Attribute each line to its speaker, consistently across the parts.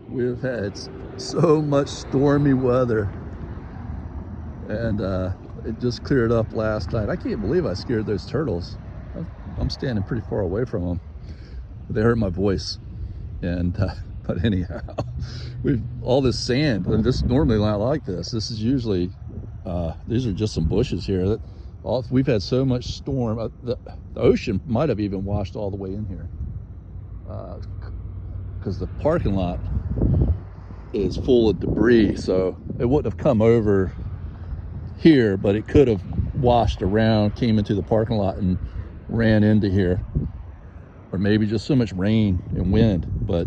Speaker 1: We've had so much stormy weather, and it just cleared up last night. I can't believe I scared those turtles. I'm standing pretty far away from them. They heard my voice, and but anyhow, we've all this sand, and this is normally not like this. This is usually these are just some bushes here. We've had so much storm. The ocean might have even washed all the way in here, because the parking lot is full of debris, so it wouldn't have come over here, but it could have washed around, came into the parking lot and ran into here, or maybe just so much rain and wind. But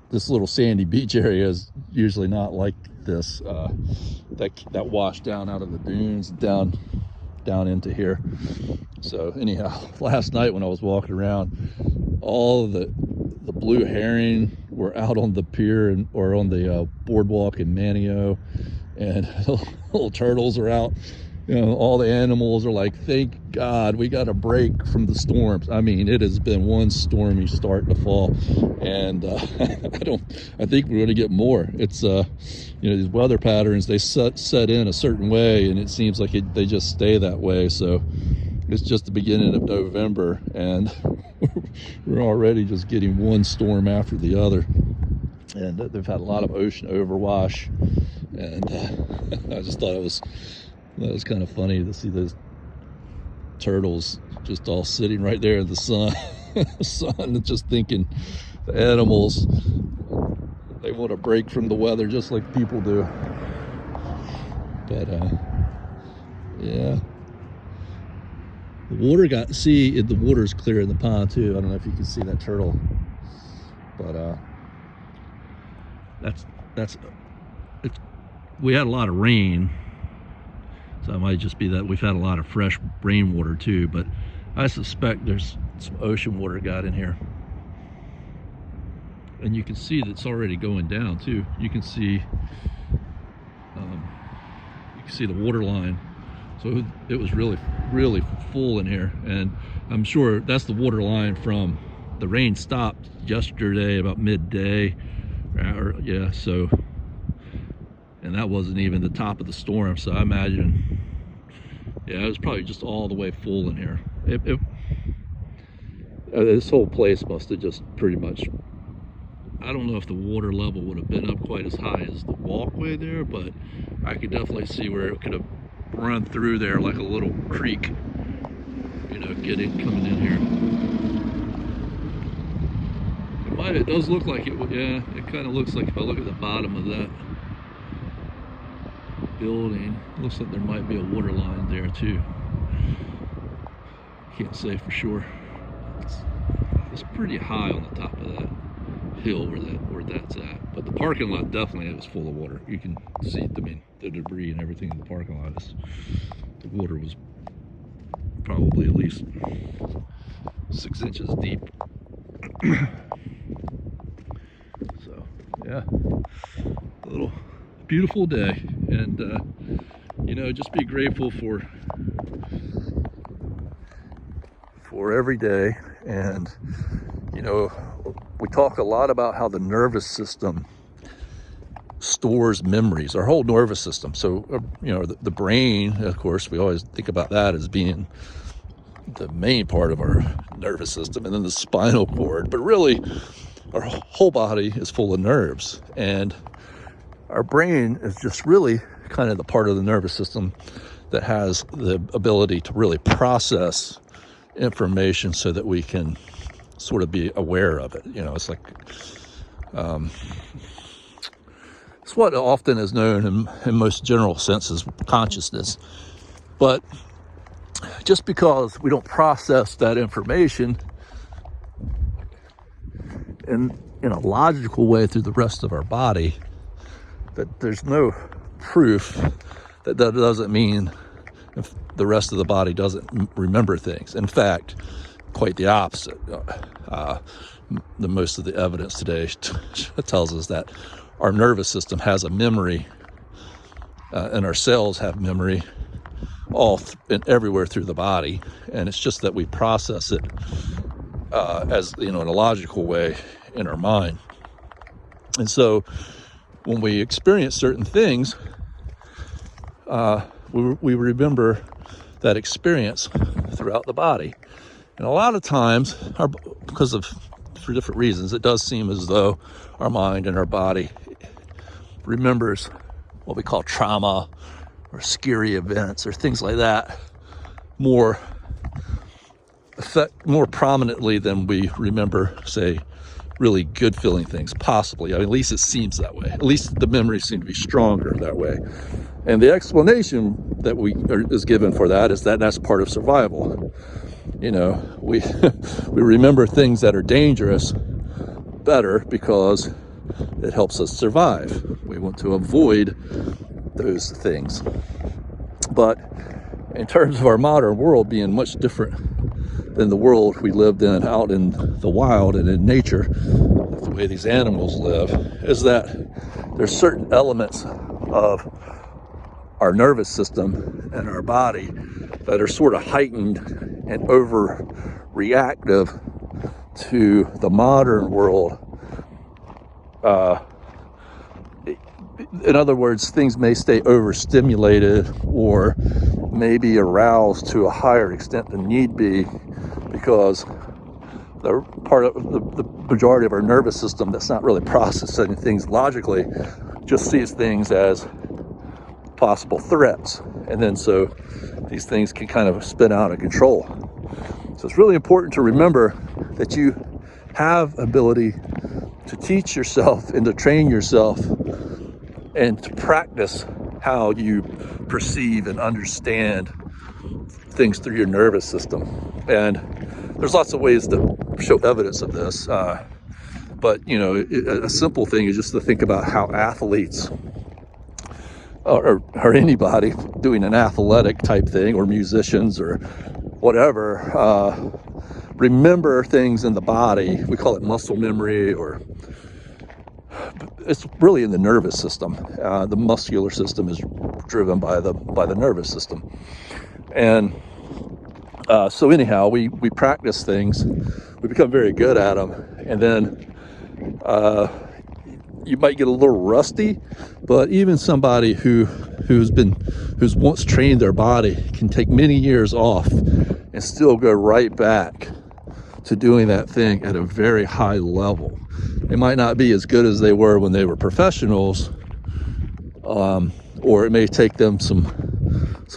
Speaker 1: this little sandy beach area is usually not like this. That washed down out of the dunes down into here. So anyhow, last night when I was walking around, all of the blue herring were out on the pier or on the boardwalk in Manio, and little turtles are out. All the animals are like, thank God we got a break from the storms. I mean, it has been one stormy start to fall, and I think we're going to get more. It's these weather patterns, they set in a certain way, and it seems like they just stay that way. So it's just the beginning of November, and we're already just getting one storm after the other, and they've had a lot of ocean overwash, and I just thought it was kind of funny to see those turtles just all sitting right there in the sun, and just thinking the animals, they want a break from the weather just like people do. But yeah, the water the water's clear in the pond too. I don't know if you can see that turtle, but we had a lot of rain. So it might just be that we've had a lot of fresh rainwater too, but I suspect there's some ocean water got in here. And you can see that it's already going down too. You can see the water line. So it was really, really full in here, and I'm sure that's the water line from the rain stopped yesterday about midday, so. And that wasn't even the top of the storm, so I imagine, yeah, it was probably just all the way full in here. This whole place must have just pretty much, I don't know if the water level would have been up quite as high as the walkway there, but I could definitely see where it could have run through there like a little creek, coming in here. It does look like it would, yeah, it kind of looks like, if I look at the bottom of that building, looks like there might be a water line there too. Can't say for sure. It's pretty high on the top of that hill where that's at, but the parking lot definitely is full of water. You can see, I mean, the debris and everything in the parking lot the water was probably at least 6 inches deep. So yeah, a little beautiful day, and just be grateful for every day. And we talk a lot about how the nervous system stores memories, our whole nervous system. So the brain, of course, we always think about that as being the main part of our nervous system, and then the spinal cord, but really our whole body is full of nerves, and our brain is just really kind of the part of the nervous system that has the ability to really process information so that we can sort of be aware of it. It's like, it's what often is known in most general sense as consciousness. But just because we don't process that information in a logical way through the rest of our body, that there's no proof that doesn't mean if the rest of the body doesn't remember things. In fact, quite the opposite. The most of the evidence today tells us that our nervous system has a memory, and our cells have memory and everywhere through the body, and it's just that we process it as in a logical way in our mind. And so when we experience certain things, we remember that experience throughout the body. And a lot of times, for different reasons, it does seem as though our mind and our body remembers what we call trauma or scary events or things like that more prominently than we remember, say, really good feeling things, possibly. I mean, at least it seems that way. At least the memories seem to be stronger that way. And the explanation that is given for that is that that's part of survival. We we remember things that are dangerous better because it helps us survive. We want to avoid those things. But in terms of our modern world being much different than the world we lived in out in the wild and in nature, the way these animals live, is that there's certain elements of our nervous system and our body that are sort of heightened and overreactive to the modern world. In other words, things may stay overstimulated or maybe aroused to a higher extent than need be, because the part of the majority of our nervous system that's not really processing things logically just sees things as possible threats, and then so these things can kind of spin out of control. So it's really important to remember that you have ability to teach yourself and to train yourself and to practice how you perceive and understand things through your nervous system. And there's lots of ways to show evidence of this, but a simple thing is just to think about how athletes or anybody doing an athletic type thing, or musicians or whatever, remember things in the body. We call it muscle memory, or it's really in the nervous system. The muscular system is driven by the nervous system. And so anyhow, we practice things, we become very good at them, and then you might get a little rusty, but even somebody who's once trained their body can take many years off and still go right back to doing that thing at a very high level. They might not be as good as they were when they were professionals, or it may take them some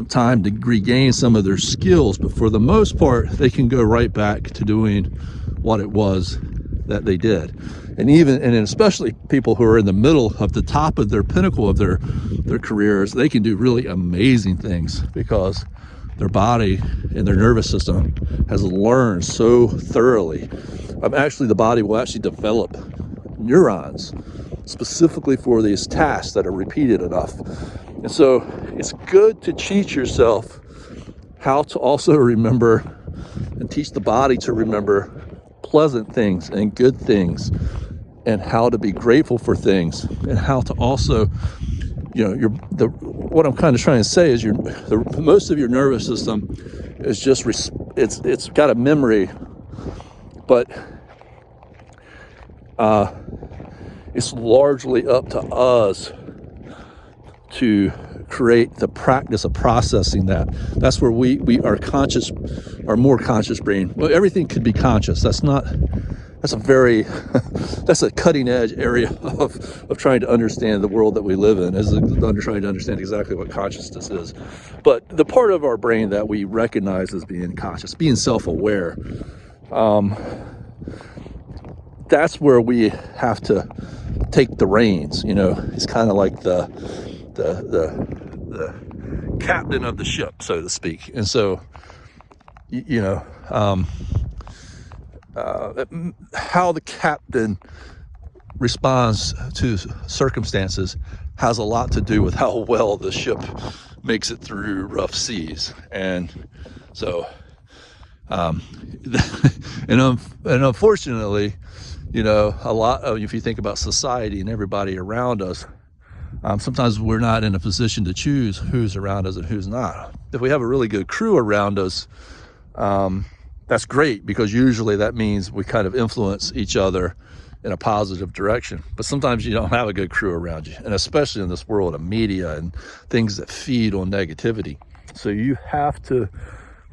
Speaker 1: time to regain some of their skills, but for the most part, they can go right back to doing what it was that they did. And especially people who are in the middle of the top of their pinnacle of their careers, they can do really amazing things because their body and their nervous system has learned so thoroughly. Actually, the body will actually develop neurons specifically for these tasks that are repeated enough. And so it's good to teach yourself how to also remember and teach the body to remember pleasant things and good things, and how to be grateful for things, and how to also, what I'm kind of trying to say is most of your nervous system is just, it's got a memory, but it's largely up to us to create the practice of processing that. That's where we are conscious, our more conscious brain. Well, everything could be conscious. That's a cutting edge area of trying to understand the world that we live in, is trying to understand exactly what consciousness is. But the part of our brain that we recognize as being conscious, being self-aware, that's where we have to take the reins. It's kind of like the captain of the ship, so to speak. And so, how the captain responds to circumstances has a lot to do with how well the ship makes it through rough seas. And so, and unfortunately, a lot of, if you think about society and everybody around us, sometimes we're not in a position to choose who's around us and who's not. If we have a really good crew around us, that's great, because usually that means we kind of influence each other in a positive direction. But sometimes you don't have a good crew around you, and especially in this world of media and things that feed on negativity. So you have to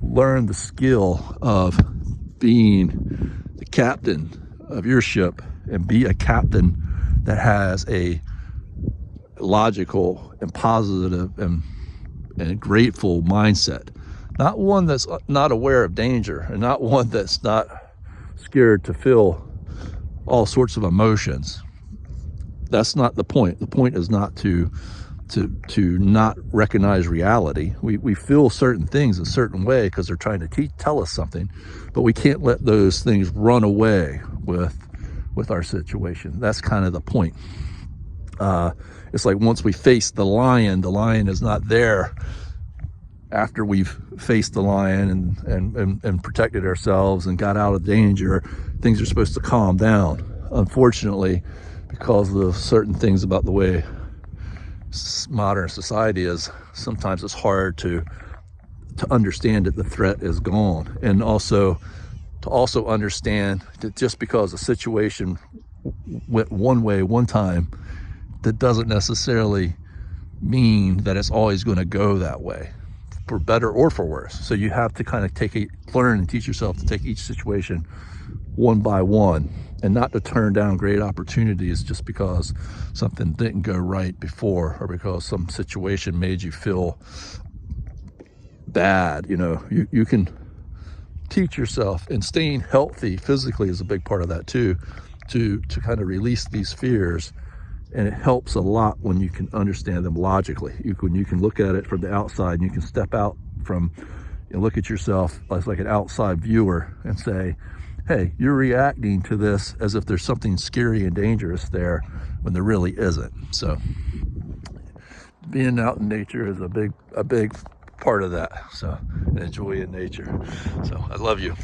Speaker 1: learn the skill of being the captain of your ship and be a captain that has a logical and positive and grateful mindset. Not one that's not aware of danger, and not one that's not scared to feel all sorts of emotions. That's not the point. The point is not to not recognize reality. We feel certain things a certain way because they're trying to tell us something, but we can't let those things run away with our situation. That's kind of the point. It's like once we face the lion is not there after we've faced the lion and protected ourselves and got out of danger. Things are supposed to calm down. Unfortunately, because of certain things about the way modern society is, sometimes it's hard to understand that the threat is gone, and also to understand that just because a situation went one way one time, that doesn't necessarily mean that it's always going to go that way, for better or for worse. So you have to kind of learn and teach yourself to take each situation one by one, and not to turn down great opportunities just because something didn't go right before, or because some situation made you feel bad. You can teach yourself, and staying healthy physically is a big part of that too, to kind of release these fears. And it helps a lot when you can understand them logically. When you can look at it from the outside, and you can step out from, look at yourself as like an outside viewer and say, hey, you're reacting to this as if there's something scary and dangerous there when there really isn't. So being out in nature is a big part of that. So enjoy in nature. So I love you.